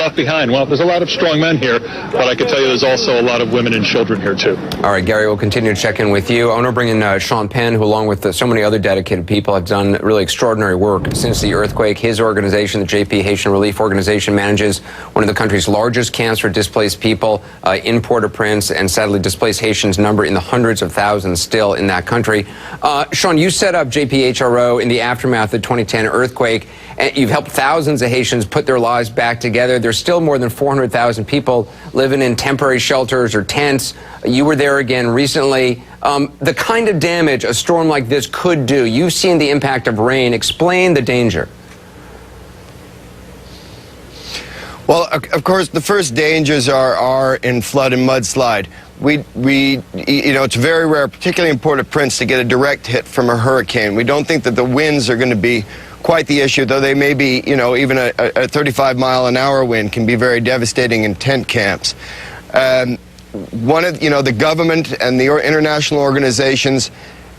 left behind? Well, there's a lot of strong men here, but I can tell you there's also a lot of women and children here, too. All right, Gary, we'll continue to check in with you. I want to bring in Sean Penn, who, along with so many other dedicated people, have done really extraordinary work since the earthquake. His organization, the JP Haitian Relief Organization, manages one of the country's largest camps for displaced people in Port-au-Prince, and sadly, displaced Haitians number in the hundreds of thousands still in that country. Sean, you set up JPHRO in the aftermath of the 2010 earthquake, and you've helped thousands of Haitians put their lives back together. There's still more than 400,000 people living in temporary shelters or tents. You were there again recently. The kind of damage a storm like this could do, you've seen the impact of rain. Explain the danger. Well, of course, the first dangers are in flood and mudslide. It's very rare, particularly in Port-au-Prince, to get a direct hit from a hurricane. We don't think that the winds are going to be quite the issue, though they may be, even a 35-mile-an-hour wind can be very devastating in tent camps. The government and the international organizations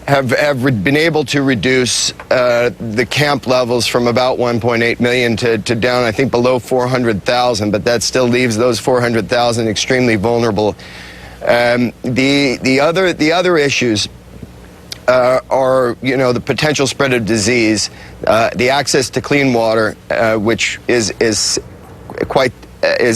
have been able to reduce the camp levels from about 1.8 million to down, I think, below 400,000, but that still leaves those 400,000 extremely vulnerable. The other issues are, the potential spread of disease, the access to clean water, which is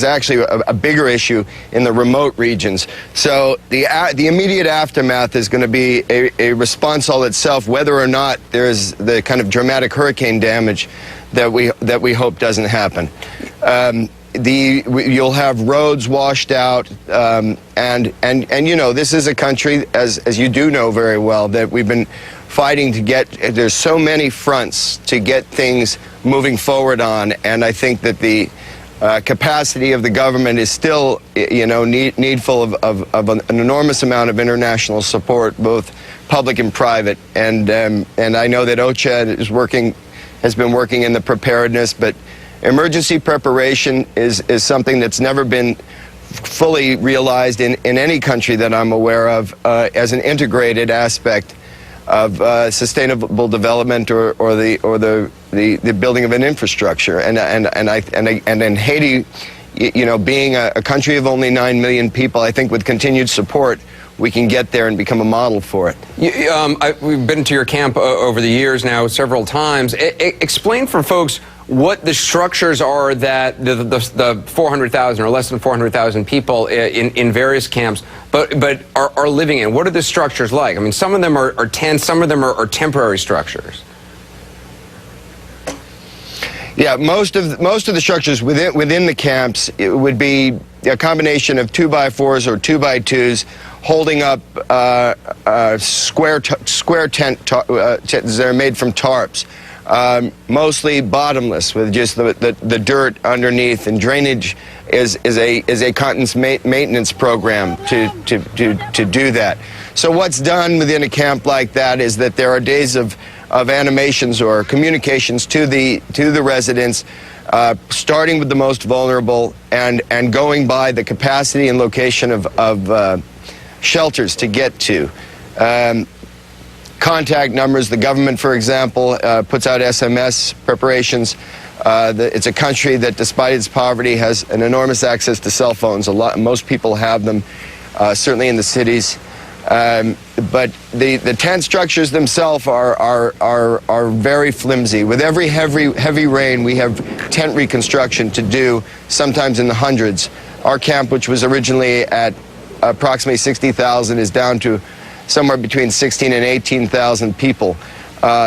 actually a bigger issue in the remote regions. So the immediate aftermath is going to be a response all itself, whether or not there's the kind of dramatic hurricane damage that we hope doesn't happen. You'll have roads washed out, and this is a country, as you do know very well, that we've been fighting to get. There's so many fronts to get things moving forward on, and I think that the capacity of the government is still, needful of an enormous amount of international support, both public and private. And I know that OCHA has been working in the preparedness, but emergency preparation is something that's never been fully realized in any country that I'm aware of as an integrated aspect of sustainable development or the building of an infrastructure. And in Haiti, being a country of only 9 million people, I think with continued support, we can get there and become a model for it. We've been to your camp over the years now several times. Explain for folks what the structures are that the 400,000 or less than 400,000 people in various camps but are living in. What are the structures like? I mean, some of them are tents, some of them are temporary structures. Yeah, most of the structures within the camps, it would be a combination of 2x4s or 2x2s holding up square tent that are made from tarps. Mostly bottomless, with just the dirt underneath, and drainage is a constant maintenance program to do that. So what's done within a camp like that is that there are days of animations or communications to the residents, starting with the most vulnerable and going by the capacity and location of shelters to get to. Contact numbers. The government, for example, puts out SMS preparations. It's a country that, despite its poverty, has an enormous access to cell phones. Most people have them, certainly in the cities. But the tent structures themselves are very flimsy. With every heavy rain, we have tent reconstruction to do, sometimes in the hundreds. Our camp, which was originally at approximately 60,000, is down to somewhere between 16 and 18,000 people.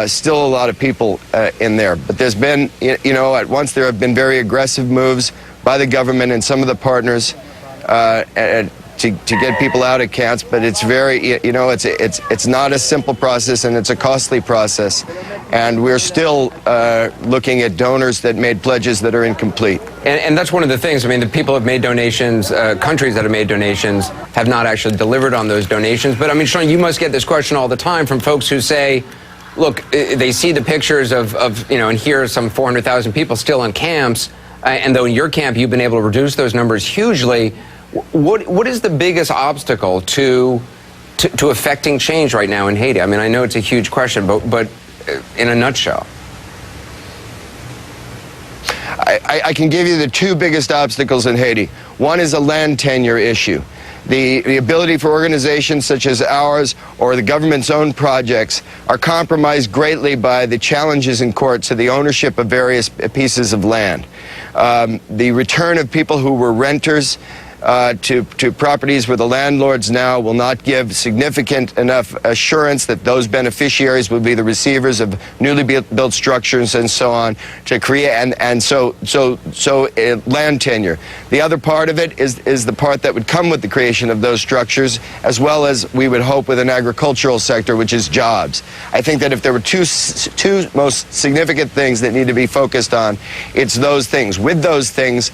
Still a lot of people in there. But there's been, at once there have been very aggressive moves by the government and some of the partners to get people out of camps. But it's very, it's not a simple process, and it's a costly process. And we're still looking at donors that made pledges that are incomplete. And that's one of the things. I mean, the people have made donations, countries that have made donations have not actually delivered on those donations. But I mean, Sean, you must get this question all the time from folks who say, look, they see the pictures of and here are some 400,000 people still in camps. And though in your camp you've been able to reduce those numbers hugely, what is the biggest obstacle to affecting change right now in Haiti? I mean, I know it's a huge question, but in a nutshell. I can give you the two biggest obstacles in Haiti. One is a land tenure issue. The ability for organizations such as ours or the government's own projects are compromised greatly by the challenges in court to the ownership of various pieces of land. The return of people who were renters to properties where the landlords now will not give significant enough assurance that those beneficiaries will be the receivers of newly built structures and so on to create land tenure. The other part of it is the part that would come with the creation of those structures, as well as we would hope with an agricultural sector, which is jobs. I think that if there were two most significant things that need to be focused on, it's those things. With those things,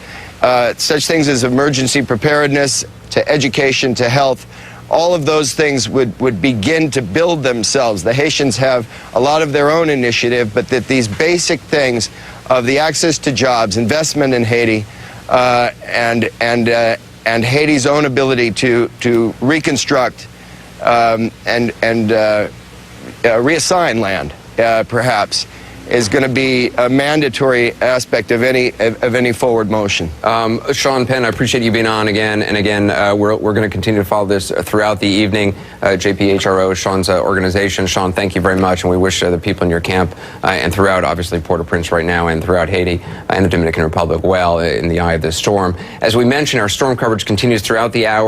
such things as emergency preparedness, to education, to health, all of those things would begin to build themselves. The Haitians have a lot of their own initiative, but that these basic things of the access to jobs, investment in Haiti, and Haiti's own ability to reconstruct and reassign land, perhaps, is going to be a mandatory aspect of any forward motion. Sean Penn, I appreciate you being on again and again. We're going to continue to follow this throughout the evening. JPHRO, Sean's organization. Sean, thank you very much, and we wish the people in your camp and throughout, obviously, Port-au-Prince right now and throughout Haiti and the Dominican Republic well in the eye of this storm. As we mentioned, our storm coverage continues throughout the hour.